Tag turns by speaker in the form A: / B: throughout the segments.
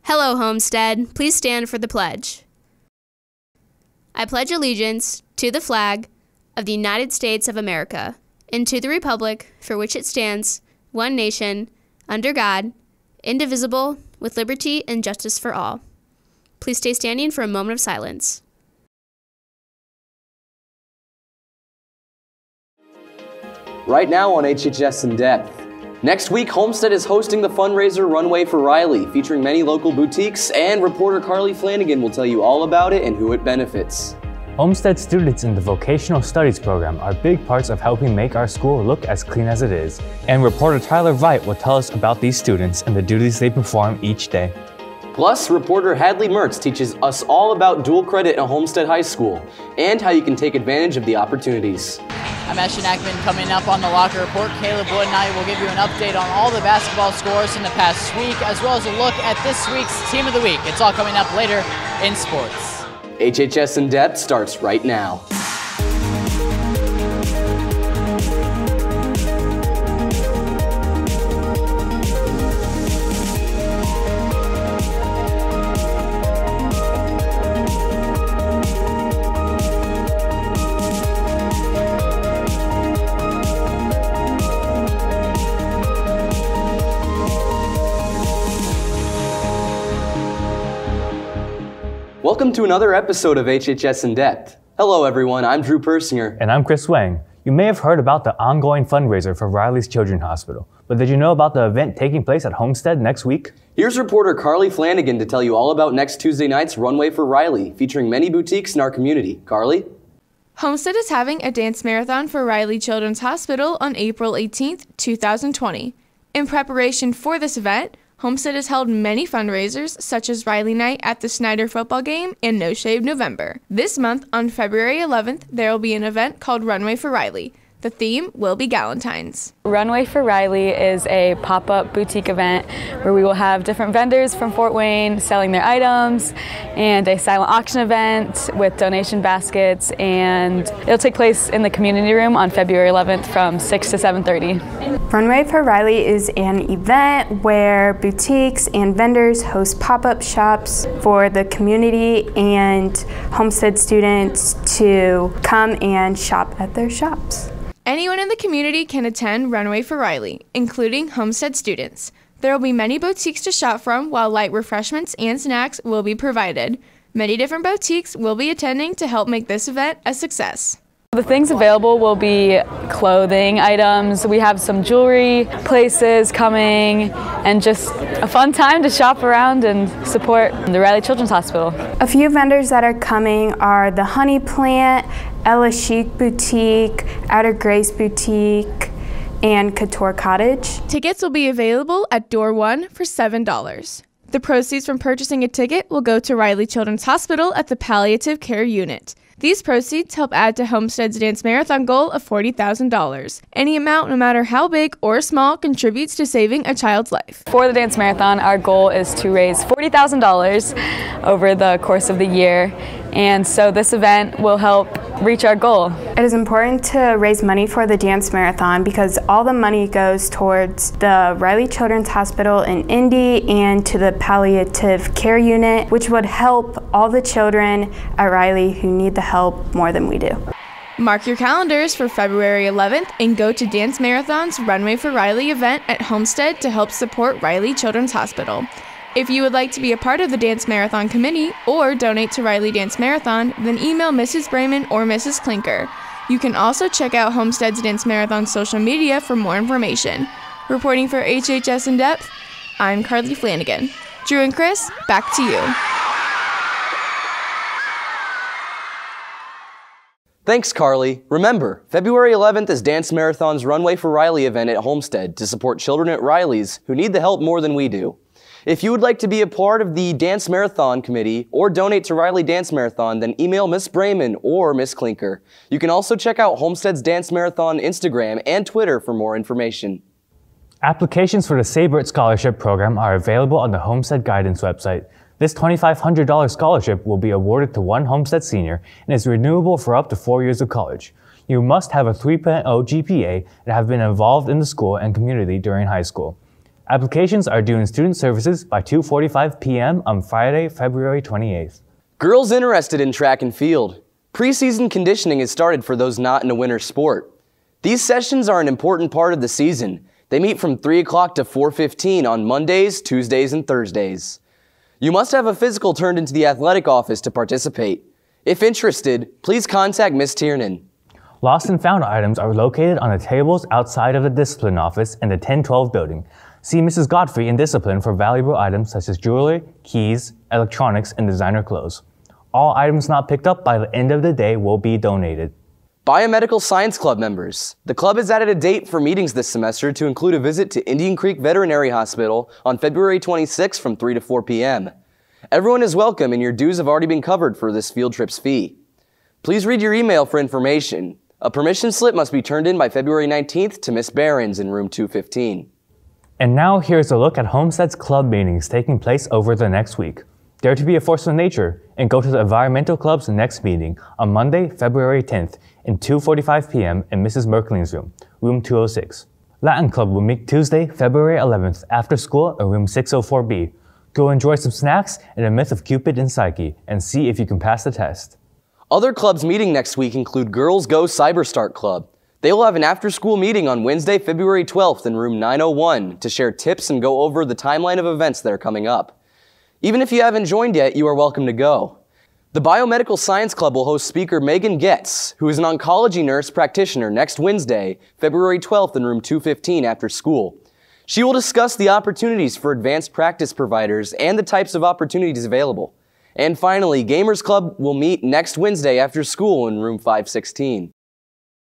A: Hello, Homestead. Please stand for the pledge. I pledge allegiance to the flag of the United States of America and to the republic for which it stands, one nation, under God, indivisible, with liberty and justice for all. Please stay standing for a moment of silence.
B: Right now on HHS In Depth. Next week, Homestead is hosting the fundraiser Runway for Riley, featuring many local boutiques, and reporter Carly Flanagan will tell you all about it and who it benefits.
C: Homestead students in the Vocational Studies Program are big parts of helping make our school look as clean as it is. And reporter Tyler Veit will tell us about these students and the duties they perform each day.
B: Plus, reporter Hadley Mertz teaches us all about dual credit at Homestead High School and how you can take advantage of the opportunities.
D: I'm Ashton Ackman. Coming up on the Locker Report, Caleb Wood and I will give you an update on all the basketball scores in the past week, as well as a look at this week's Team of the Week. It's all coming up later in sports.
B: HHS In Depth starts right now. Welcome to another episode of HHS In Depth. Hello everyone, I'm Drew Persinger.
C: And I'm Chris Wang. You may have heard about the ongoing fundraiser for Riley's Children's Hospital, but did you know about the event taking place at Homestead next week?
B: Here's reporter Carly Flanagan to tell you all about next Tuesday night's Runway for Riley, featuring many boutiques in our community. Carly?
E: Homestead is having a dance marathon for Riley Children's Hospital on April 18th, 2020. In preparation for this event, Homestead has held many fundraisers, such as Riley Night at the Snyder football game and No Shave November. This month, on February 11th, there will be an event called Runway for Riley. The theme will be Galentine's.
F: Runway for Riley is a pop-up boutique event where we will have different vendors from Fort Wayne selling their items, and a silent auction event with donation baskets, and it'll take place in the community room on February 11th from 6 to 7:30.
G: Runway for Riley is an event where boutiques and vendors host pop-up shops for the community and Homestead students to come and shop at their shops.
E: Anyone in the community can attend Runway for Riley, including Homestead students. There will be many boutiques to shop from, while light refreshments and snacks will be provided. Many different boutiques will be attending to help make this event a success.
F: The things available will be clothing items. We have some jewelry places coming, and just a fun time to shop around and support the Riley Children's Hospital.
G: A few vendors that are coming are the Honey Plant, Ella Chic Boutique, Outer Grace Boutique, and Couture Cottage.
E: Tickets will be available at door 1 for $7. The proceeds from purchasing a ticket will go to Riley Children's Hospital at the Palliative Care Unit. These proceeds help add to Homestead's Dance Marathon goal of $40,000. Any amount, no matter how big or small, contributes to saving a child's life.
F: For the Dance Marathon, our goal is to raise $40,000 over the course of the year, and so this event will help reach our goal.
G: It is important to raise money for the Dance Marathon because all the money goes towards the Riley Children's Hospital in Indy and to the Palliative Care Unit, which would help all the children at Riley who need the help more than we do.
E: Mark your calendars for February 11th and go to Dance Marathon's Runway for Riley event at Homestead to help support Riley Children's Hospital. If you would like to be a part of the Dance Marathon committee or donate to Riley Dance Marathon, then email Mrs. Brayman or Mrs. Klinker. You can also check out Homestead's Dance Marathon social media for more information. Reporting for HHS In Depth, I'm Carly Flanagan. Drew and Chris, back to you.
B: Thanks, Carly. Remember, February 11th is Dance Marathon's Runway for Riley event at Homestead to support children at Riley's who need the help more than we do. If you would like to be a part of the Dance Marathon committee or donate to Riley Dance Marathon, then email Miss Brayman or Miss Klinker. You can also check out Homestead's Dance Marathon Instagram and Twitter for more information.
C: Applications for the Saybert Scholarship Program are available on the Homestead Guidance website. This $2,500 scholarship will be awarded to one Homestead senior and is renewable for up to 4 years of college. You must have a 3.0 GPA and have been involved in the school and community during high school. Applications are due in Student Services by 2:45 p.m. on Friday, February 28th.
B: Girls interested in track and field. Preseason conditioning is started for those not in a winter sport. These sessions are an important part of the season. They meet from 3 o'clock to 4:15 on Mondays, Tuesdays, and Thursdays. You must have a physical turned into the athletic office to participate. If interested, please contact Ms. Tiernan.
C: Lost and found items are located on the tables outside of the discipline office in the 1012 building. See Mrs. Godfrey in discipline for valuable items such as jewelry, keys, electronics, and designer clothes. All items not picked up by the end of the day will be donated.
B: Biomedical Science Club members. The club has added a date for meetings this semester to include a visit to Indian Creek Veterinary Hospital on February 26 from 3 to 4 p.m. Everyone is welcome and your dues have already been covered for this field trip's fee. Please read your email for information. A permission slip must be turned in by February 19th to Miss Barron's in room 215.
C: And now here's a look at Homestead's club meetings taking place over the next week. Dare to be a force of nature and go to the Environmental Club's next meeting on Monday, February 10th in 2:45 p.m. in Mrs. Merkling's room, room 206. Latin Club will meet Tuesday, February 11th after school in room 604B. Go enjoy some snacks and a myth of Cupid and Psyche and see if you can pass the test.
B: Other clubs meeting next week include Girls Go Cyberstart Club. They will have an after-school meeting on Wednesday, February 12th in room 901 to share tips and go over the timeline of events that are coming up. Even if you haven't joined yet, you are welcome to go. The Biomedical Science Club will host speaker Megan Getz, who is an oncology nurse practitioner, next Wednesday, February 12th in room 215 after school. She will discuss the opportunities for advanced practice providers and the types of opportunities available. And finally, Gamers Club will meet next Wednesday after school in room 516.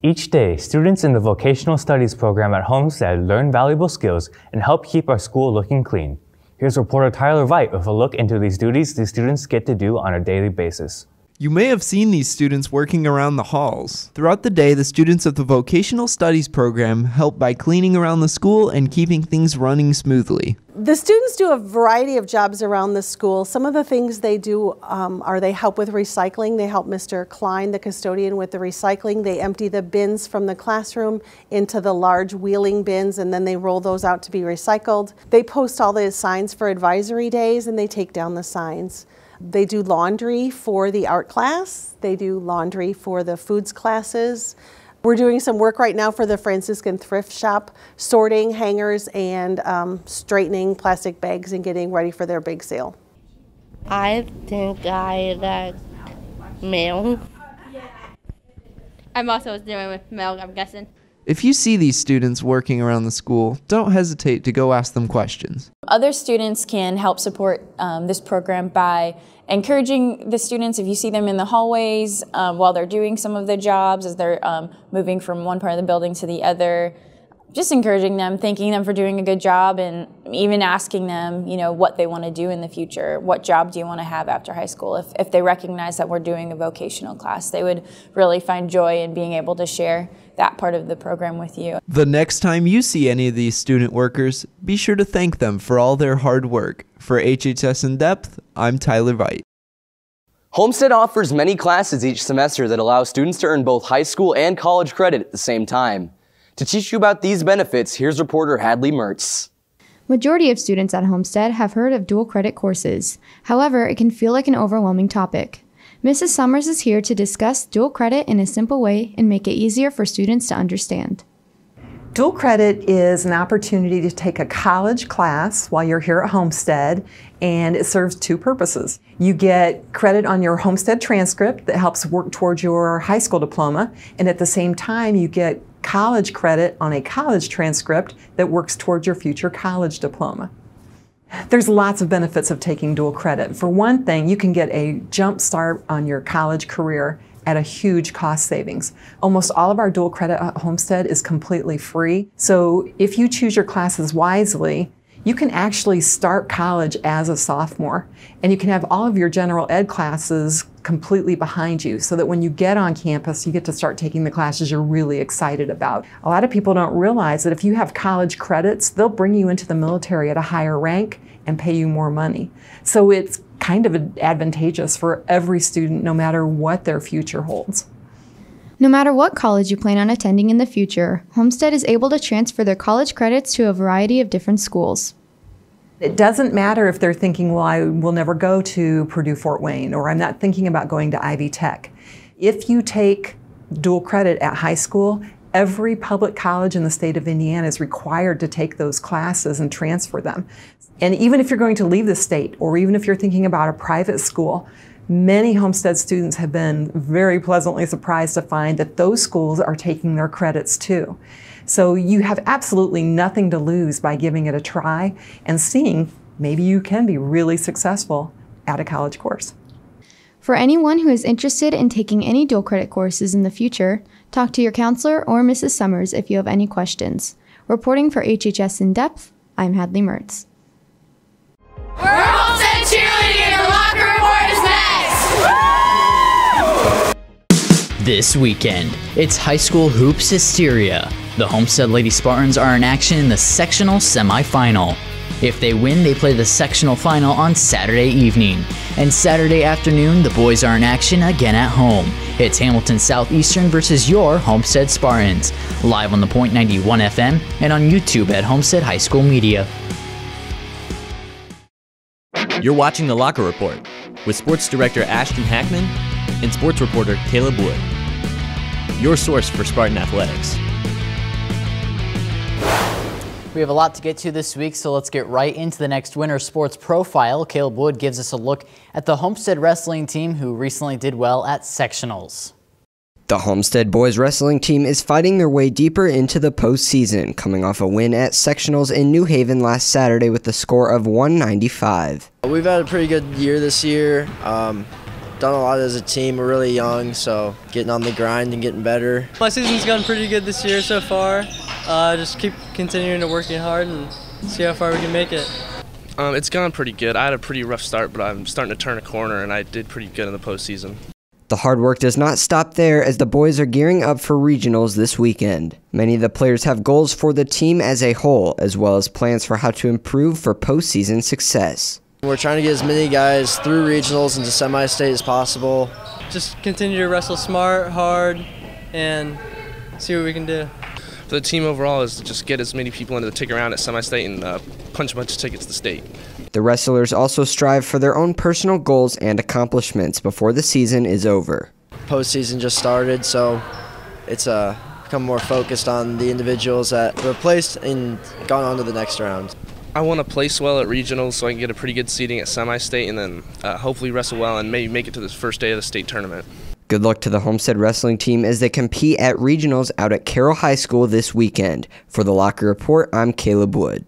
C: Each day, students in the Vocational Studies Program at Homestead learn valuable skills and help keep our school looking clean. Here's reporter Tyler Veit with a look into these duties the students get to do on a daily basis.
H: You may have seen these students working around the halls. Throughout the day, the students of the Vocational Studies Program help by cleaning around the school and keeping things running smoothly.
I: The students do a variety of jobs around the school. Some of the things they do are they help with recycling. They help Mr. Klein, the custodian, with the recycling. They empty the bins from the classroom into the large wheeling bins, and then they roll those out to be recycled. They post all the signs for advisory days, and they take down the signs. They do laundry for the art class. They do laundry for the foods classes. We're doing some work right now for the Franciscan thrift shop, sorting hangers and straightening plastic bags and getting ready for their big sale.
J: I think I like milk.
K: I'm also doing with milk, I'm guessing.
H: If you see these students working around the school, don't hesitate to go ask them questions.
L: Other students can help support this program by encouraging the students, if you see them in the hallways while they're doing some of the jobs, as they're moving from one part of the building to the other, just encouraging them, thanking them for doing a good job, and even asking them, you know, what they want to do in the future. What job do you want to have after high school? If they recognize that we're doing a vocational class, they would really find joy in being able to share that part of the program with you.
H: The next time you see any of these student workers, be sure to thank them for all their hard work. For HHS In Depth, I'm Tyler Veit.
B: Homestead offers many classes each semester that allow students to earn both high school and college credit at the same time. To teach you about these benefits, here's reporter Hadley Mertz.
M: Majority of students at Homestead have heard of dual credit courses. However, it can feel like an overwhelming topic. Mrs. Summers is here to discuss dual credit in a simple way and make it easier for students to understand.
N: Dual credit is an opportunity to take a college class while you're here at Homestead, and it serves two purposes. You get credit on your Homestead transcript that helps work towards your high school diploma, and at the same time you get college credit on a college transcript that works towards your future college diploma. There's lots of benefits of taking dual credit. For one thing, you can get a jump start on your college career at a huge cost savings. Almost all of our dual credit at Homestead is completely free. So if you choose your classes wisely, you can actually start college as a sophomore, and you can have all of your general ed classes completely behind you so that when you get on campus, you get to start taking the classes you're really excited about. A lot of people don't realize that if you have college credits, they'll bring you into the military at a higher rank and pay you more money. So it's kind of advantageous for every student, no matter what their future holds.
M: No matter what college you plan on attending in the future, Homestead is able to transfer their college credits to a variety of different schools.
N: It doesn't matter if they're thinking, well, I will never go to Purdue Fort Wayne, or I'm not thinking about going to Ivy Tech. If you take dual credit at high school, every public college in the state of Indiana is required to take those classes and transfer them. And even if you're going to leave the state, or even if you're thinking about a private school, many Homestead students have been very pleasantly surprised to find that those schools are taking their credits too. So you have absolutely nothing to lose by giving it a try and seeing maybe you can be really successful at a college course.
M: For anyone who is interested in taking any dual credit courses in the future, talk to your counselor or Mrs. Summers if you have any questions. Reporting for HHS In Depth, I'm Hadley Mertz.
O: We're Homestead cheerleading and the locker report is next!
D: This weekend, it's high school hoops hysteria. The Homestead Lady Spartans are in action in the sectional semifinal. If they win, they play the sectional final on Saturday evening. And Saturday afternoon, the boys are in action again at home. It's Hamilton Southeastern versus your Homestead Spartans. Live on the Point 91 FM and on YouTube at Homestead High School Media.
P: You're watching The Locker Report with Sports Director Ashton Hackman and Sports Reporter Caleb Wood. Your source for Spartan athletics.
D: We have a lot to get to this week, so let's get right into the next winter sports profile. Caleb Wood gives us a look at the Homestead wrestling team who recently did well at sectionals.
Q: The Homestead boys wrestling team is fighting their way deeper into the postseason, coming off a win at sectionals in New Haven last Saturday with a score of 195.
R: We've had a pretty good year this year. Done a lot as a team. We're really young, so getting on the grind and getting better.
S: My season's gone pretty good this year so far. Just keep continuing to working hard and see how far we can make it.
T: It's gone pretty good. I had a pretty rough start, but I'm starting to turn a corner, and I did pretty good in the postseason.
Q: The hard work does not stop there as the boys are gearing up for regionals this weekend. Many of the players have goals for the team as a whole, as well as plans for how to improve for postseason success.
R: We're trying to get as many guys through regionals into semi-state as possible.
S: Just continue to wrestle smart, hard, and see what we can do.
T: For the team overall is to just get as many people into the ticket round at semi-state and punch a bunch of tickets to state.
Q: The wrestlers also strive for their own personal goals and accomplishments before the season is over.
R: Postseason just started, so it's become more focused on the individuals that were placed and gone on to the next round.
T: I want to place well at regionals so I can get a pretty good seeding at semi-state and then hopefully wrestle well and maybe make it to the first day of the state tournament.
Q: Good luck to the Homestead wrestling team as they compete at regionals out at Carroll High School this weekend. For the Locker Report, I'm Caleb Wood.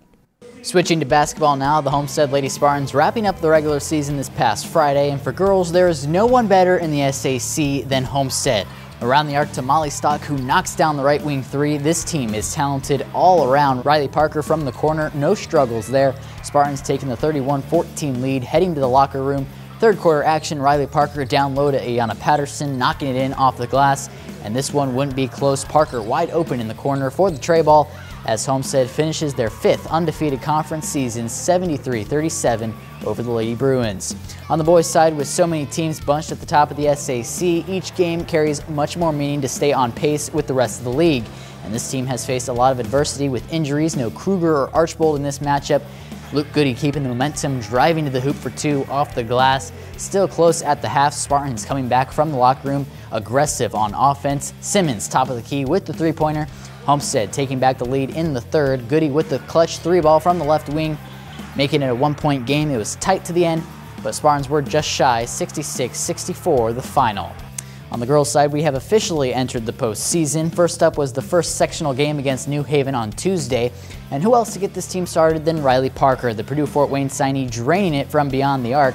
D: Switching to basketball now, the Homestead Lady Spartans wrapping up the regular season this past Friday, and for girls, there is no one better in the SAC than Homestead. Around the arc to Molly Stock, who knocks down the right wing three. This team is talented all around. Riley Parker from the corner, no struggles there. Spartans taking the 31-14 lead, heading to the locker room. Third quarter action, Riley Parker down low to Ayanna Patterson, knocking it in off the glass. And this one wouldn't be close. Parker wide open in the corner for the tray ball as Homestead finishes their fifth undefeated conference season, 73-37 over the Lady Bruins. On the boys' side, with so many teams bunched at the top of the SAC, each game carries much more meaning to stay on pace with the rest of the league. And this team has faced a lot of adversity with injuries. No Kruger or Archbold in this matchup. Luke Goody keeping the momentum, driving to the hoop for two off the glass. Still close at the half. Spartans coming back from the locker room, aggressive on offense. Simmons top of the key with the three-pointer. Homestead taking back the lead in the third. Goody with the clutch three ball from the left wing, making it a one-point game. It was tight to the end, but Spartans were just shy, 66-64 the final. On the girls' side, we have officially entered the postseason. First up was the first sectional game against New Haven on Tuesday. And who else to get this team started than Riley Parker, the Purdue Fort Wayne signee, draining it from beyond the arc.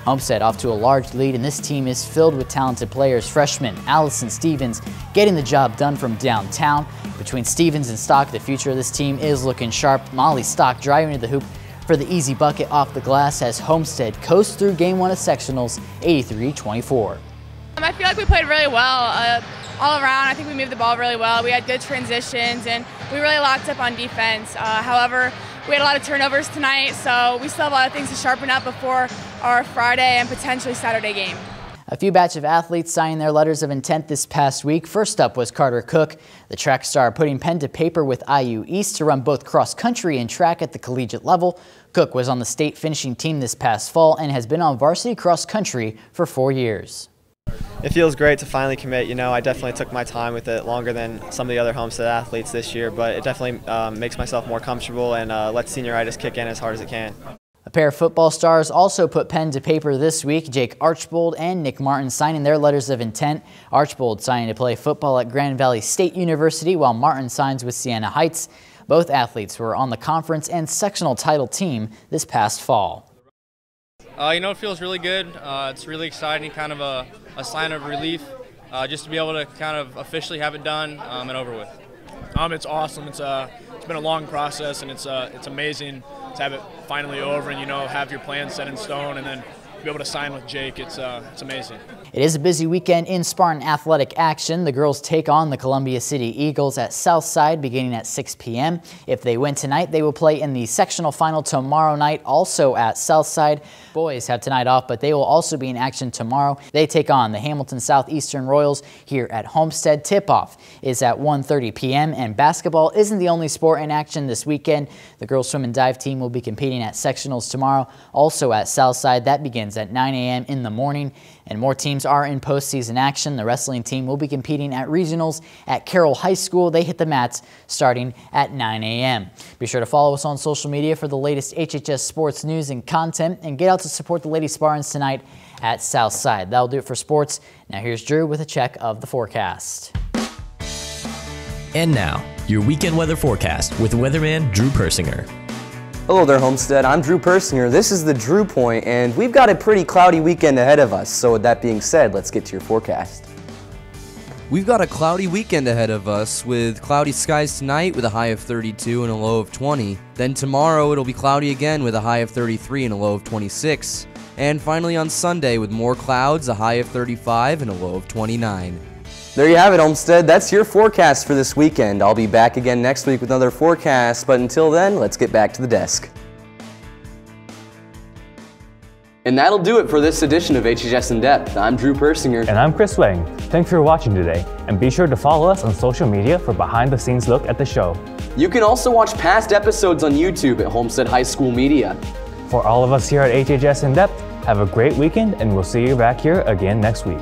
D: Homestead off to a large lead, and this team is filled with talented players. Freshman Allison Stevens getting the job done from downtown. Between Stevens and Stock, the future of this team is looking sharp. Molly Stock driving to the hoop for the easy bucket off the glass as Homestead coasts through game one of sectionals, 83-24.
U: I feel like we played really well all around. I think we moved the ball really well. We had good transitions, and we really locked up on defense. However, we had a lot of turnovers tonight, so we still have a lot of things to sharpen up before our Friday and potentially Saturday game.
D: A few batch of athletes signing their letters of intent this past week. First up was Carter Cook, the track star, putting pen to paper with IU East to run both cross country and track at the collegiate level. Cook was on the state finishing team this past fall and has been on varsity cross country for 4 years.
A: It feels great to finally commit. You know, I definitely took my time with it, longer than some of the other Homestead athletes this year, but it definitely makes myself more comfortable and lets senioritis kick in as hard as it can.
D: A pair of football stars also put pen to paper this week. Jake Archbold and Nick Martin signing their letters of intent. Archbold signing to play football at Grand Valley State University, while Martin signs with Siena Heights. Both athletes were on the conference and sectional title team this past fall.
V: You know, it feels really good. It's really exciting, kind of a sign of relief, just to be able to kind of officially have it done and over with.
W: It's awesome. It's been a long process, and it's amazing to have it finally over, and have your plan set in stone, and then be able to sign with Jake. It's amazing.
D: It is a busy weekend in Spartan athletic action. The girls take on the Columbia City Eagles at Southside beginning at 6 p.m. If they win tonight, they will play in the sectional final tomorrow night, also at Southside. Boys have tonight off, but they will also be in action tomorrow. They take on the Hamilton Southeastern Royals here at Homestead. Tip-off is at 1:30 p.m. and basketball isn't the only sport in action this weekend. The girls swim and dive team will be competing at sectionals tomorrow, also at Southside. That begins at 9 a.m. in the morning. And more teams are in postseason action. The wrestling team will be competing at regionals at Carroll High School. They hit the mats starting at 9 a.m. Be sure to follow us on social media for the latest HHS sports news and content, and get out to support the Lady Spartans tonight at Southside. That'll do it for sports. Now here's Drew with a check of the forecast.
P: And now, your weekend weather forecast with weatherman Drew Persinger.
B: Hello there, Homestead. I'm Drew Persinger. This is the Drew Point, and we've got a pretty cloudy weekend ahead of us. So with that being said, let's get to your forecast. We've got a cloudy weekend ahead of us with cloudy skies tonight with a high of 32 and a low of 20. Then tomorrow it'll be cloudy again with a high of 33 and a low of 26. And finally on Sunday with more clouds, a high of 35 and a low of 29. There you have it, Homestead. That's your forecast for this weekend. I'll be back again next week with another forecast, but until then, let's get back to the desk. And that'll do it for this edition of HHS In Depth. I'm Drew Persinger.
C: And I'm Chris Wang. Thanks for watching today, and be sure to follow us on social media for behind-the-scenes look at the show.
B: You can also watch past episodes on YouTube at Homestead High School Media.
C: For all of us here at HHS In Depth, have a great weekend, and we'll see you back here again next week.